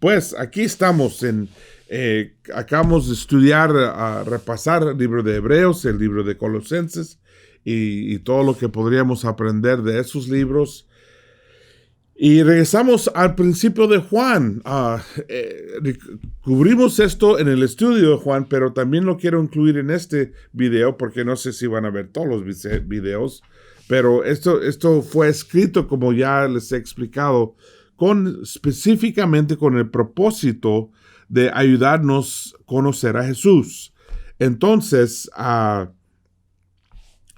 Pues aquí estamos acabamos de estudiar, repasar el libro de Hebreos, el libro de Colosenses y todo lo que podríamos aprender de esos libros. Y regresamos al principio de Juan. Cubrimos esto en el estudio de Juan, pero también lo quiero incluir en este video porque no sé si van a ver todos los videos. Pero esto fue escrito, como ya les he explicado, específicamente con el propósito de ayudarnos a conocer a Jesús. Entonces,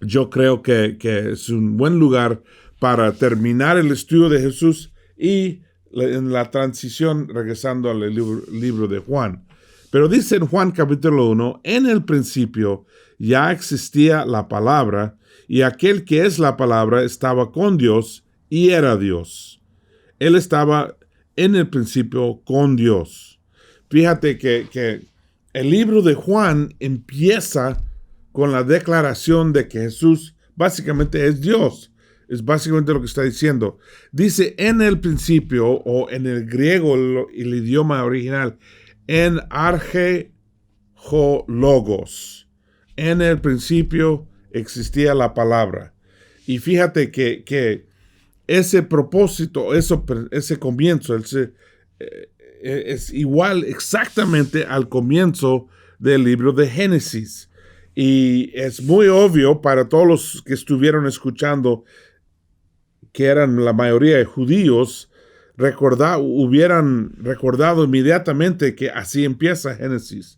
yo creo que es un buen lugar para terminar el estudio de Jesús y en la transición regresando al libro de Juan. Pero dice en Juan capítulo 1, en el principio ya existía la palabra, y aquel que es la palabra estaba con Dios y era Dios. Él estaba en el principio con Dios. Fíjate que el libro de Juan empieza con la declaración de que Jesús básicamente es Dios. Es básicamente lo que está diciendo. Dice en el principio, o en el griego, el idioma original, en arche ho logos. En el principio existía la palabra. Y fíjate que ese propósito, ese comienzo, es igual exactamente al comienzo del libro de Génesis. Y es muy obvio para todos los que estuvieron escuchando, que eran la mayoría de judíos, hubieran recordado inmediatamente que así empieza Génesis.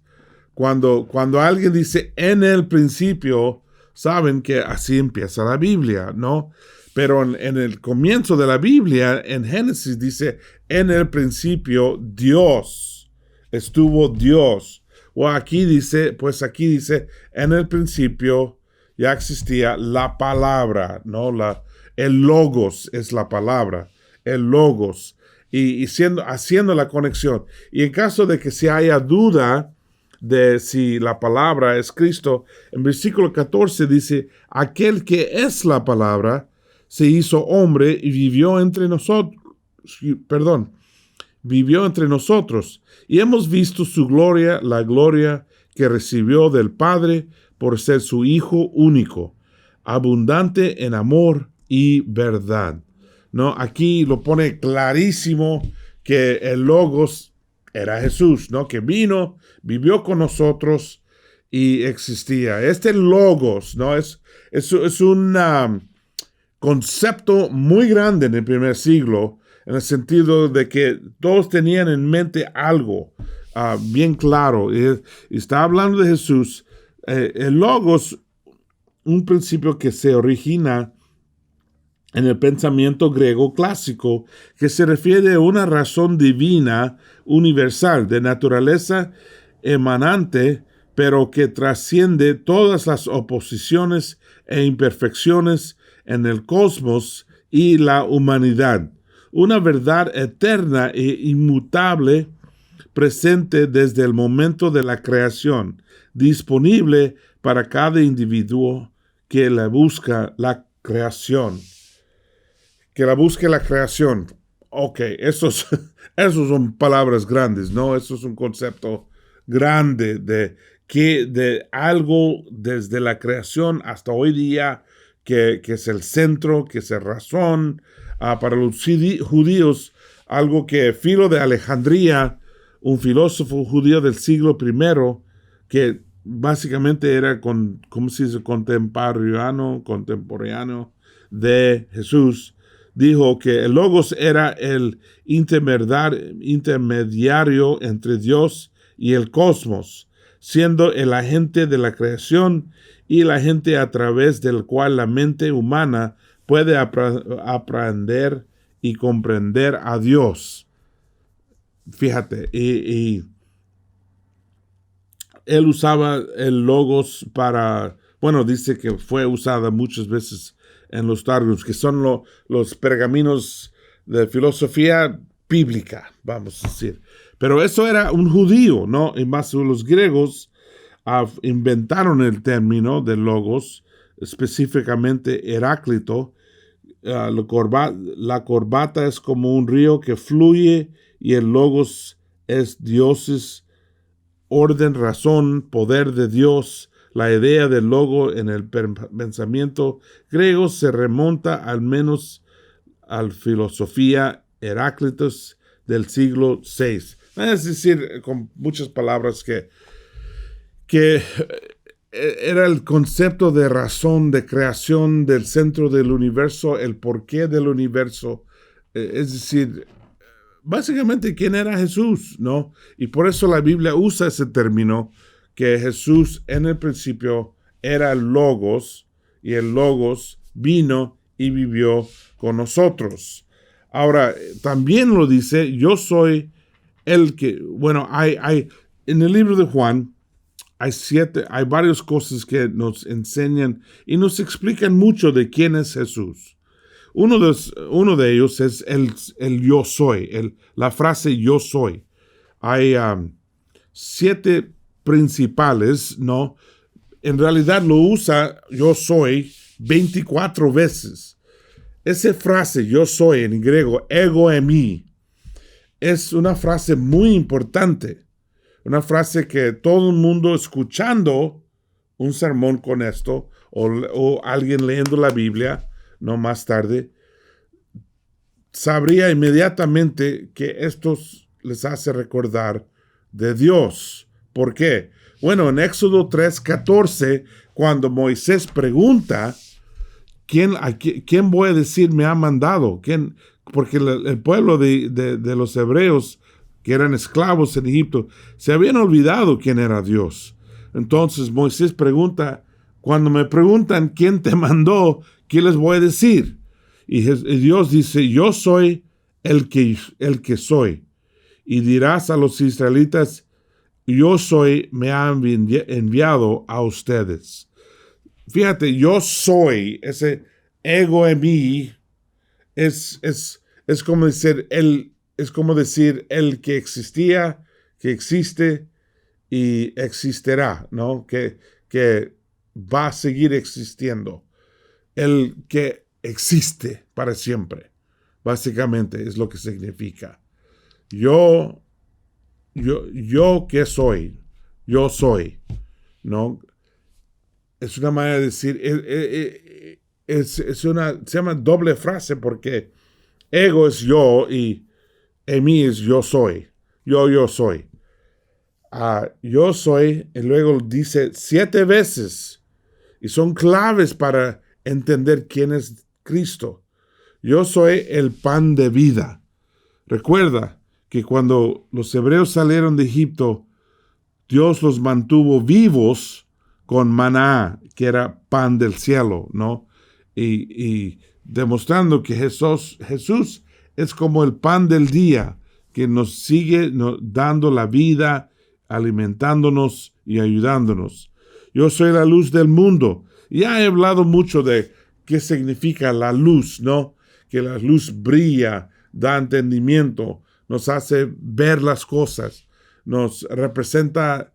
Cuando alguien dice en el principio, saben que así empieza la Biblia, ¿no? Pero en el comienzo de la Biblia, en Génesis, dice en el principio Dios, estuvo Dios. O aquí dice, en el principio ya existía la palabra, ¿no? El logos es la palabra, el logos, y haciendo la conexión. Y en caso de que se haya duda de si la palabra es Cristo, en versículo 14 dice, aquel que es la palabra se hizo hombre y vivió entre nosotros, y hemos visto su gloria, la gloria que recibió del Padre por ser su Hijo único, abundante en amor y verdad. ¿No? Aquí lo pone clarísimo que el Logos era Jesús, ¿no? Que vino, vivió con nosotros y existía. Este Logos, ¿no? Es un concepto muy grande en el primer siglo, en el sentido de que todos tenían en mente algo bien claro. Y está hablando de Jesús. El Logos, un principio que se origina en el pensamiento griego clásico, que se refiere a una razón divina universal, de naturaleza emanante, pero que trasciende todas las oposiciones e imperfecciones en el cosmos y la humanidad. Una verdad eterna e inmutable, presente desde el momento de la creación, disponible para cada individuo que la busca la creación. Que la busque la creación. Ok, esos son palabras grandes, ¿no? Eso es un concepto grande de algo desde la creación hasta hoy día, que es el centro, que es la razón. Para los judíos, algo que Filo de Alejandría, un filósofo judío del siglo I, que básicamente era contemporáneo de Jesús, dijo que el Logos era el intermediario entre Dios y el cosmos, siendo el agente de la creación y el agente a través del cual la mente humana puede aprender y comprender a Dios. Fíjate, y él usaba el Logos dice que fue usada muchas veces en los Targums, que son los pergaminos de filosofía bíblica, vamos a decir. Pero eso era un judío, ¿no? Y más los griegos inventaron el término de Logos, específicamente Heráclito. La corbata es como un río que fluye y el Logos es Dios, orden, razón, poder de Dios. La idea del logo en el pensamiento griego se remonta al menos a la filosofía Heráclitos del siglo VI. Es decir, con muchas palabras que era el concepto de razón, de creación del centro del universo, el porqué del universo. Es decir, básicamente quién era Jesús, ¿no? Y por eso la Biblia usa ese término, que Jesús en el principio era el Logos, y el Logos vino y vivió con nosotros. Ahora, también lo dice, yo soy el que, bueno, hay en el libro de Juan, hay varias cosas que nos enseñan y nos explican mucho de quién es Jesús. Uno de ellos es el yo soy, la frase yo soy. Hay 7 principales, ¿no? En realidad lo usa yo soy 24 veces. Esa frase yo soy en griego, ego eimi, es una frase muy importante. Una frase que todo el mundo escuchando un sermón con esto, o alguien leyendo la Biblia, no más tarde, sabría inmediatamente que esto les hace recordar de Dios. ¿Por qué? Bueno, en Éxodo 3:14, cuando Moisés pregunta, ¿quién voy a decir me ha mandado? ¿Quién? Porque el pueblo de los hebreos, que eran esclavos en Egipto, se habían olvidado quién era Dios. Entonces Moisés pregunta, cuando me preguntan quién te mandó, ¿qué les voy a decir? Y Dios dice, yo soy el que soy. Y dirás a los israelitas, yo soy, me ha enviado a ustedes. Fíjate, yo soy, ese ego en mí, es como decir el que existía, que existe y existirá, ¿no? Que va a seguir existiendo. El que existe para siempre, básicamente es lo que significa. Yo que soy, yo soy, ¿no? Es una manera de decir, se llama doble frase porque ego es yo y mí es yo soy. Yo soy. Yo soy, y luego dice 7 veces, y son claves para entender quién es Cristo. Yo soy el pan de vida. Recuerda que cuando los hebreos salieron de Egipto, Dios los mantuvo vivos con maná, que era pan del cielo, ¿no? Y demostrando que Jesús es como el pan del día, que nos sigue dando la vida, alimentándonos y ayudándonos. Yo soy la luz del mundo. Ya he hablado mucho de qué significa la luz, ¿no? Que la luz brilla, da entendimiento, nos hace ver las cosas, nos representa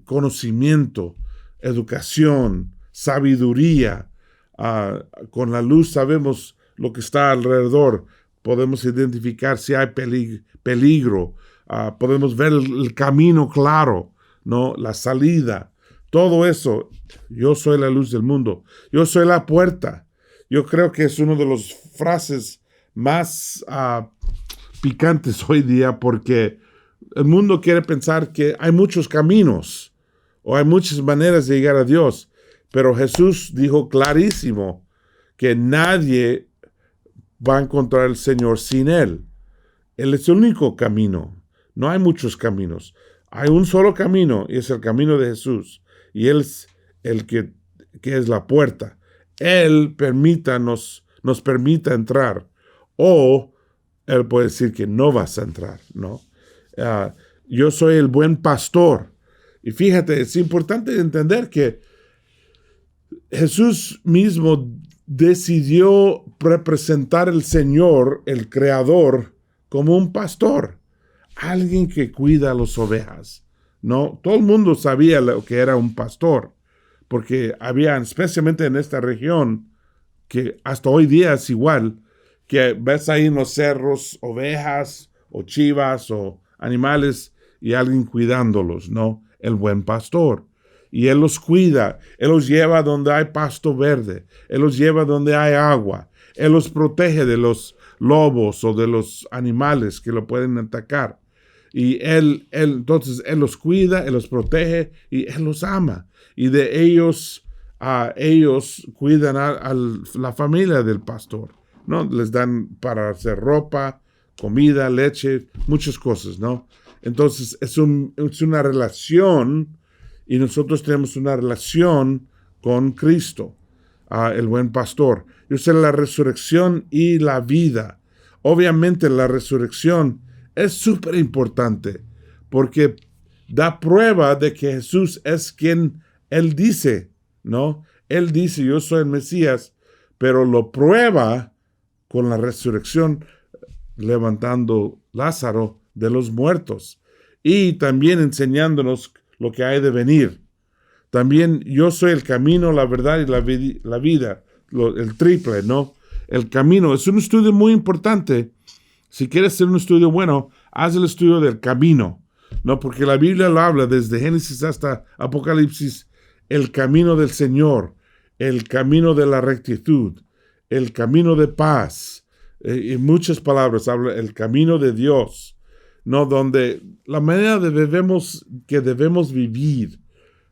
conocimiento, educación, sabiduría. Con la luz sabemos lo que está alrededor, podemos identificar si hay peligro, podemos ver el camino claro, ¿no? La salida, todo eso. Yo soy la luz del mundo, yo soy la puerta. Yo creo que es una de las frases más picantes hoy día, porque el mundo quiere pensar que hay muchos caminos o hay muchas maneras de llegar a Dios, pero Jesús dijo clarísimo que nadie va a encontrar al Señor sin Él. Él es el único camino. No hay muchos caminos. Hay un solo camino y es el camino de Jesús. Y Él es el que es la puerta. Él nos permita entrar. O Él puede decir que no vas a entrar, ¿no? Yo soy el buen pastor. Y fíjate, es importante entender que Jesús mismo decidió representar al Señor, el Creador, como un pastor, alguien que cuida a las ovejas, ¿no? Todo el mundo sabía lo que era un pastor, porque había, especialmente en esta región, que hasta hoy día es igual, que ves ahí en los cerros ovejas o chivas o animales y alguien cuidándolos, ¿no? El buen pastor. Y Él los cuida, Él los lleva donde hay pasto verde, Él los lleva donde hay agua, Él los protege de los lobos o de los animales que lo pueden atacar. Y entonces Él los cuida, Él los protege y Él los ama. Y de ellos cuidan a la familia del pastor, ¿no? Les dan para hacer ropa, comida, leche, muchas cosas, ¿no? Entonces es una relación. Y nosotros tenemos una relación con Cristo, el buen pastor. Yo sé la resurrección y la vida. Obviamente la resurrección es súper importante porque da prueba de que Jesús es quien Él dice, ¿no? Él dice, yo soy el Mesías, pero lo prueba con la resurrección, levantando Lázaro de los muertos y también enseñándonos lo que hay de venir. También yo soy el camino, la verdad y la vida, el triple, ¿no? El camino es un estudio muy importante. Si quieres hacer un estudio bueno, haz el estudio del camino, ¿no? Porque la Biblia lo habla desde Génesis hasta Apocalipsis, el camino del Señor, el camino de la rectitud, el camino de paz. En muchas palabras habla el camino de Dios, ¿no? Donde la manera que debemos vivir,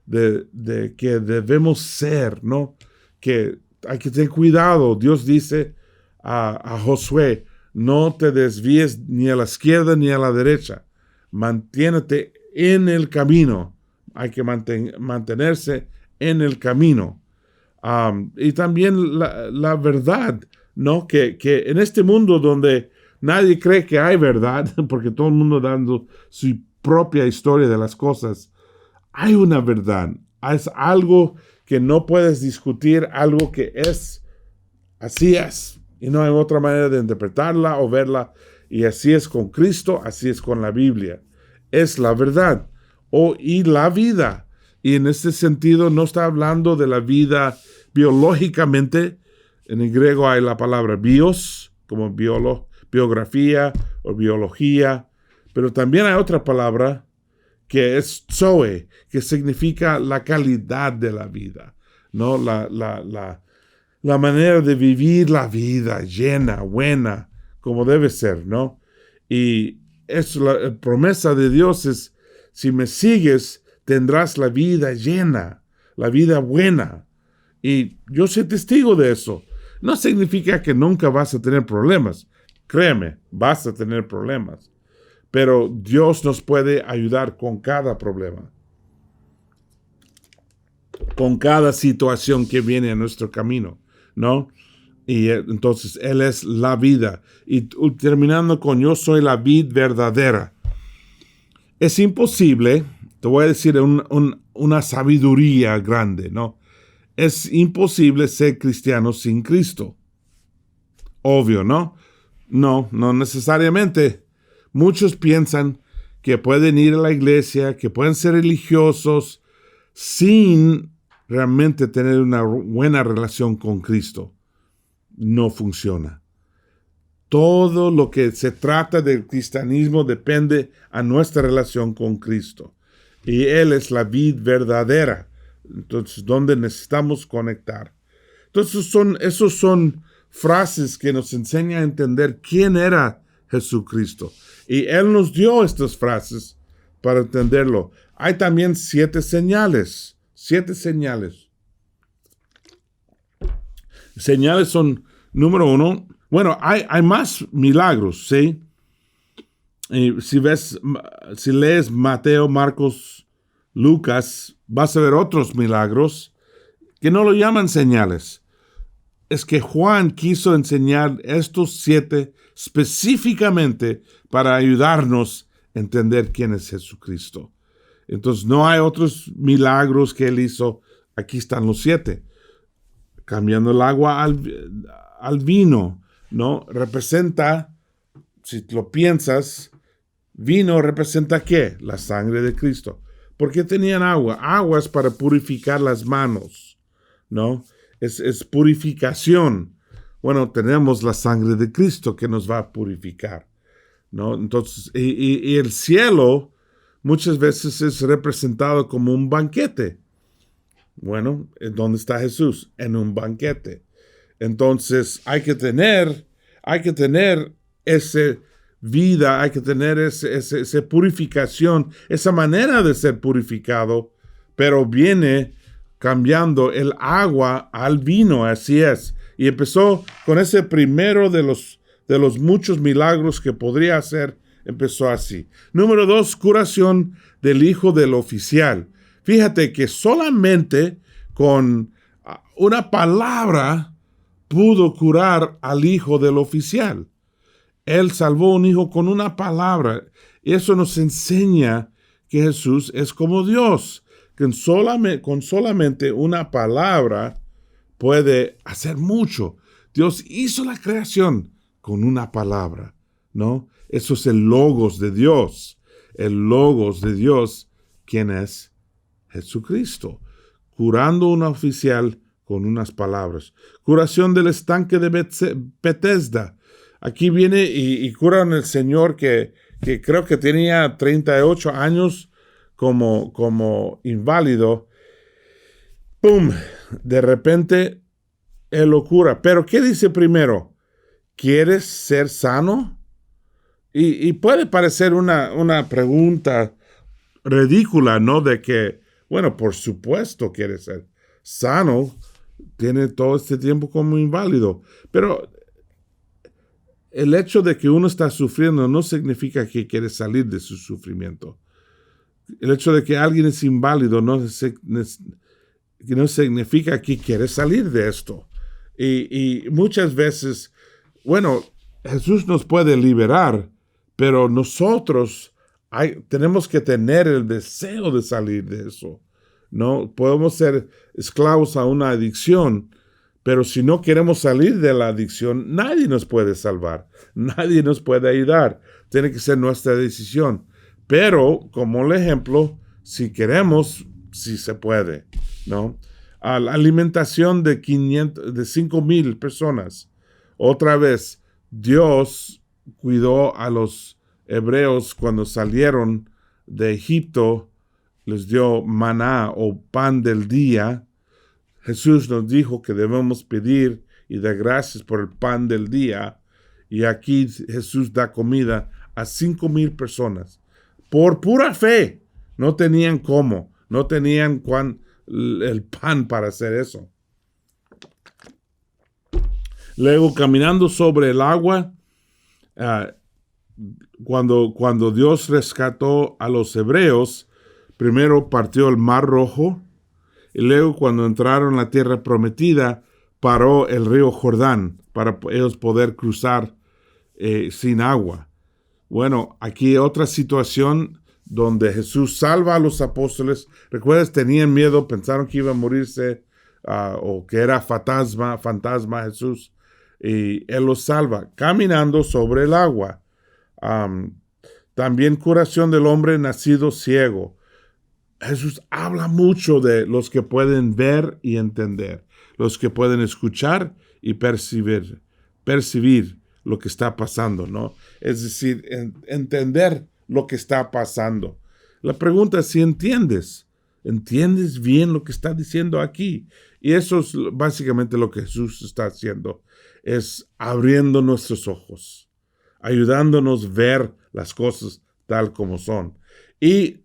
de que debemos ser, ¿no? Que hay que tener cuidado. Dios dice a Josué, no te desvíes ni a la izquierda ni a la derecha. Mantiénete en el camino. Hay que mantenerse en el camino. Y también la verdad, ¿no? Que en este mundo donde nadie cree que hay verdad, porque todo el mundo dando su propia historia de las cosas, hay una verdad. Es algo que no puedes discutir, algo que es, así es. Y no hay otra manera de interpretarla o verla. Y así es con Cristo, así es con la Biblia. Es la verdad. Y la vida. Y en este sentido no está hablando de la vida biológicamente. En el griego hay la palabra bios, como biografía o biología. Pero también hay otra palabra que es zoe, que significa la calidad de la vida, ¿no? La manera de vivir la vida llena, buena, como debe ser, ¿no? Y la promesa de Dios es, si me sigues, tendrás la vida llena, la vida buena. Y yo soy testigo de eso. No significa que nunca vas a tener problemas. Créeme, vas a tener problemas. Pero Dios nos puede ayudar con cada problema, con cada situación que viene a nuestro camino, ¿no? Y entonces Él es la vida. Y terminando con yo soy la vid verdadera. Es imposible, te voy a decir una sabiduría grande, ¿no? Es imposible ser cristiano sin Cristo. Obvio, ¿no? No necesariamente. Muchos piensan que pueden ir a la iglesia, que pueden ser religiosos sin realmente tener una buena relación con Cristo. No funciona. Todo lo que se trata del cristianismo depende a nuestra relación con Cristo. Y Él es la vid verdadera. Entonces, donde necesitamos conectar. Entonces, esos son frases que nos enseñan a entender quién era Jesucristo. Y Él nos dio estas frases para entenderlo. Hay también 7 señales. 7 señales. Señales son, número 1, bueno, hay más milagros, ¿sí? Y si lees Mateo, Marcos, Lucas, vas a ver otros milagros que no lo llaman señales. Es que Juan quiso enseñar estos 7 específicamente para ayudarnos a entender quién es Jesucristo. Entonces no hay otros milagros que Él hizo. Aquí están los 7. Cambiando el agua al vino, ¿no? Representa, si lo piensas, vino representa ¿qué? La sangre de Cristo. ¿Por qué tenían agua? Agua es para purificar las manos, ¿no? Es purificación. Bueno, tenemos la sangre de Cristo que nos va a purificar. ¿no? Entonces, y el cielo muchas veces es representado como un banquete. Bueno, ¿dónde está Jesús? En un banquete. Entonces hay que tener esa vida, hay que tener esa purificación, esa manera de ser purificado, pero viene cambiando el agua al vino, así es. Y empezó con ese primero de los muchos milagros que podría hacer, empezó así. Número 2, curación del hijo del oficial. Fíjate que solamente con una palabra pudo curar al hijo del oficial. Él salvó a un hijo con una palabra. Eso nos enseña que Jesús es como Dios, que con solamente una palabra puede hacer mucho. Dios hizo la creación con una palabra, ¿no? Eso es el logos de Dios. El logos de Dios, ¿quién es? Jesucristo. Curando a un oficial con unas palabras. Curación del estanque de Bethesda. Aquí viene y curan al Señor que creo que tenía 38 años como inválido. ¡Pum! De repente, él lo cura. Pero ¿qué dice primero? ¿Quieres ser sano? Y puede parecer una pregunta ridícula, ¿no? De que, bueno, por supuesto quiere ser sano. Tiene todo este tiempo como inválido. Pero el hecho de que uno está sufriendo no significa que quiere salir de su sufrimiento. El hecho de que alguien es inválido no significa que quiere salir de esto. Y muchas veces, bueno, Jesús nos puede liberar, pero nosotros tenemos que tener el deseo de salir de eso. No podemos ser esclavos a una adicción, pero si no queremos salir de la adicción, nadie nos puede salvar, nadie nos puede ayudar. Tiene que ser nuestra decisión. Pero, como el ejemplo, si queremos, sí se puede, ¿no? A la alimentación de 5,000 personas. Otra vez, Dios cuidó a los hebreos cuando salieron de Egipto, les dio maná o pan del día. Jesús nos dijo que debemos pedir y dar gracias por el pan del día. Y aquí Jesús da comida a 5,000 personas. Por pura fe. No tenían cómo. No tenían el pan para hacer eso. Luego, caminando sobre el agua, cuando Dios rescató a los hebreos, primero partió el Mar Rojo, y luego cuando entraron a la tierra prometida, paró el río Jordán para ellos poder cruzar sin agua. Bueno, aquí otra situación donde Jesús salva a los apóstoles. ¿Recuerdas? Tenían miedo, pensaron que iba a morirse o que era fantasma Jesús. Y Él los salva caminando sobre el agua. También curación del hombre nacido ciego. Jesús habla mucho de los que pueden ver y entender, los que pueden escuchar y percibir lo que está pasando, ¿no? Es decir, entender lo que está pasando. La pregunta es si entiendes bien lo que está diciendo aquí. Y eso es básicamente lo que Jesús está haciendo, es abriendo nuestros ojos, ayudándonos a ver las cosas tal como son. Y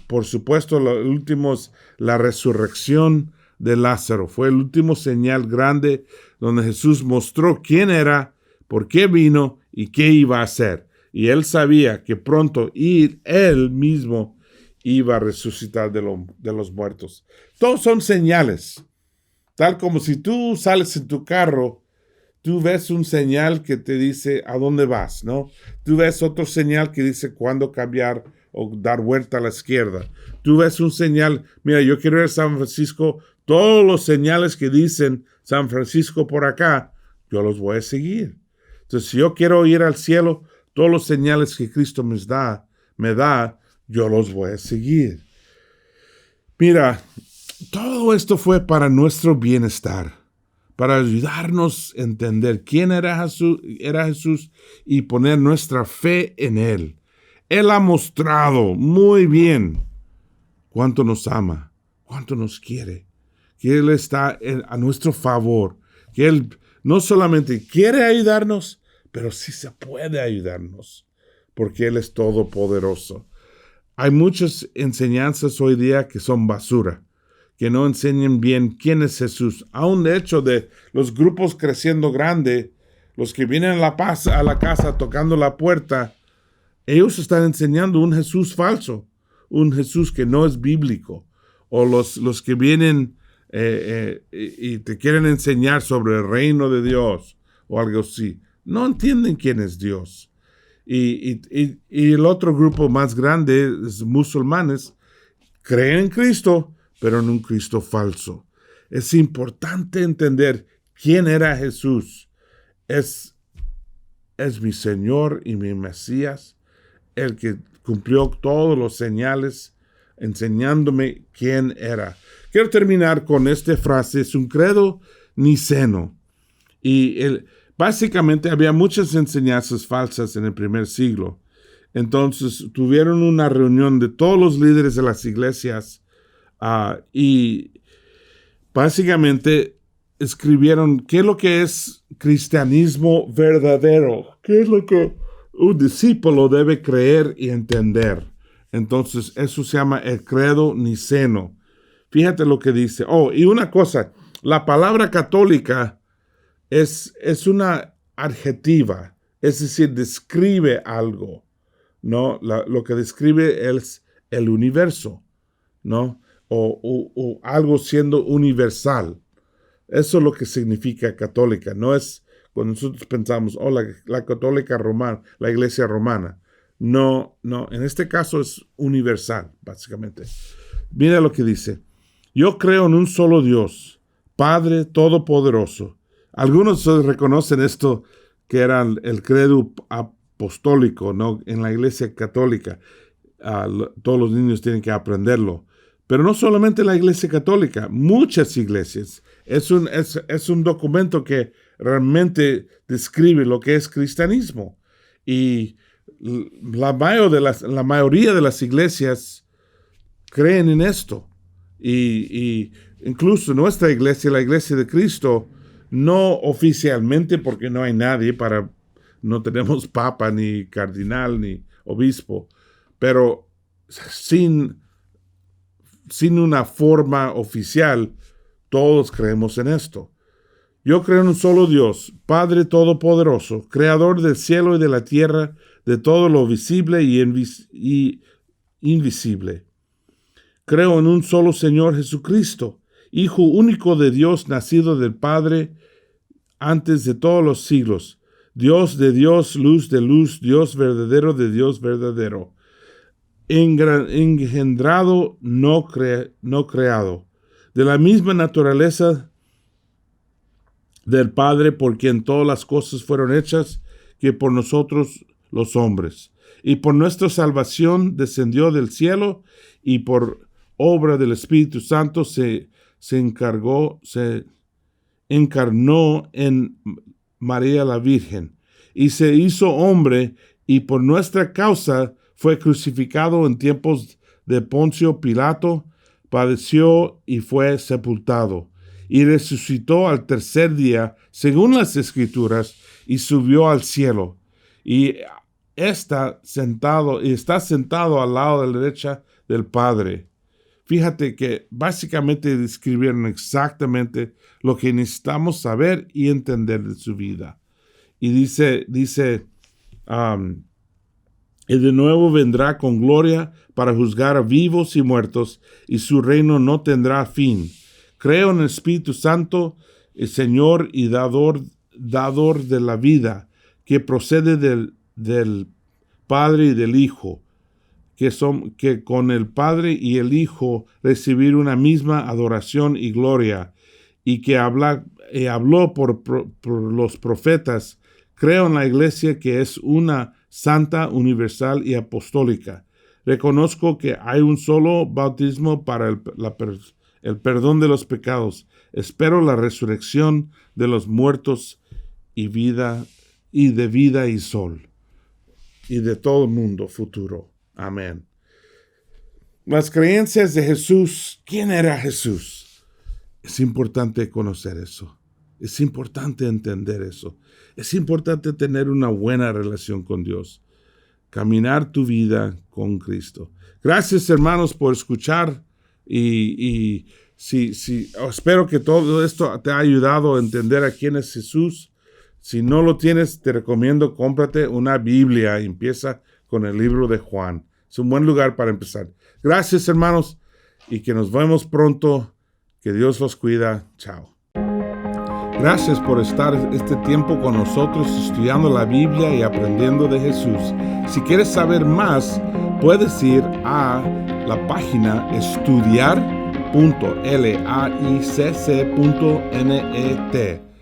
por supuesto, lo último es la resurrección de Lázaro. Fue el último señal grande donde Jesús mostró quién era, por qué vino y qué iba a hacer. Y él sabía que pronto él mismo iba a resucitar de los muertos. Todos son señales. Tal como si tú sales en tu carro, tú ves un señal que te dice a dónde vas, ¿no? Tú ves otro señal que dice cuándo cambiar o dar vuelta a la izquierda. Tú ves un señal, mira, yo quiero ir a San Francisco, todos los señales que dicen San Francisco por acá, yo los voy a seguir. Entonces, si yo quiero ir al cielo, todos los señales que Cristo me da, yo los voy a seguir. Mira, todo esto fue para nuestro bienestar, para ayudarnos a entender quién era Jesús y poner nuestra fe en Él. Él ha mostrado muy bien cuánto nos ama, cuánto nos quiere, que Él está a nuestro favor, que Él no solamente quiere ayudarnos, pero sí se puede ayudarnos, porque Él es todopoderoso. Hay muchas enseñanzas hoy día que son basura, que no enseñan bien quién es Jesús. Aún de hecho de los grupos creciendo grande, los que vienen a la casa tocando la puerta, ellos están enseñando un Jesús falso, un Jesús que no es bíblico. O los que vienen y te quieren enseñar sobre el reino de Dios o algo así, no entienden quién es Dios. Y el otro grupo más grande, musulmanes, creen en Cristo, pero en un Cristo falso. Es importante entender quién era Jesús. Es mi Señor y mi Mesías, el que cumplió todos los señales, enseñándome quién era. Quiero terminar con esta frase, es un credo niceno. Y básicamente había muchas enseñanzas falsas en el primer siglo. Entonces tuvieron una reunión de todos los líderes de las iglesias y básicamente escribieron qué es lo que es cristianismo verdadero, qué es lo que un discípulo debe creer y entender. Entonces eso se llama el credo niceno. Fíjate lo que dice. Y una cosa, la palabra católica es una adjetiva, es decir, describe algo, ¿no? Lo que describe es el universo, ¿no? O algo siendo universal. Eso es lo que significa católica. No es cuando nosotros pensamos, la católica romana, la iglesia romana. No, en este caso es universal, básicamente. Mira lo que dice. Yo creo en un solo Dios, Padre Todopoderoso. Algunos reconocen esto que era el credo apostólico, ¿no? En la iglesia católica. Todos los niños tienen que aprenderlo. Pero no solamente la iglesia católica, muchas iglesias. Es un documento que realmente describe lo que es cristianismo. Y la mayoría de las iglesias creen en esto. Y incluso nuestra iglesia, la iglesia de Cristo, no oficialmente, porque no hay nadie no tenemos papa, ni cardinal, ni obispo, pero sin una forma oficial, todos creemos en esto. Yo creo en un solo Dios, Padre Todopoderoso, Creador del cielo y de la tierra, de todo lo visible y invisible. Creo en un solo Señor Jesucristo, Hijo único de Dios, nacido del Padre antes de todos los siglos, Dios de Dios, luz de luz, Dios verdadero de Dios verdadero, engendrado, no creado, de la misma naturaleza del Padre, por quien todas las cosas fueron hechas, que por nosotros los hombres. Y por nuestra salvación descendió del cielo, y por obra del Espíritu Santo se encarnó en María la Virgen, y se hizo hombre, y por nuestra causa fue crucificado en tiempos de Poncio Pilato, padeció y fue sepultado, y resucitó al tercer día, según las Escrituras, y subió al cielo, y está sentado al lado de la derecha del Padre. Fíjate que básicamente describieron exactamente lo que necesitamos saber y entender de su vida. Y dice, y de nuevo vendrá con gloria para juzgar a vivos y muertos, y su reino no tendrá fin. Creo en el Espíritu Santo, el Señor y dador de la vida, que procede del Padre y del Hijo, que con el Padre y el Hijo recibir una misma adoración y gloria, y que habló por los profetas. Creo en la Iglesia, que es una santa, universal y apostólica. Reconozco que hay un solo bautismo para el perdón de los pecados, Espero la resurrección de los muertos y de vida y sol, y de todo el mundo futuro. Amén. Las creencias de Jesús. ¿Quién era Jesús? Es importante conocer eso. Es importante entender eso. Es importante tener una buena relación con Dios. Caminar tu vida con Cristo. Gracias, hermanos, por escuchar. Y espero que todo esto te ha ayudado a entender a quién es Jesús. Si no lo tienes, te recomiendo, cómprate una Biblia y empieza con el libro de Juan. Es un buen lugar para empezar. Gracias, hermanos, y que nos vemos pronto. Que Dios los cuida. Chao. Gracias por estar este tiempo con nosotros estudiando la Biblia y aprendiendo de Jesús. Si quieres saber más, puedes ir a la página estudiar.laicc.net.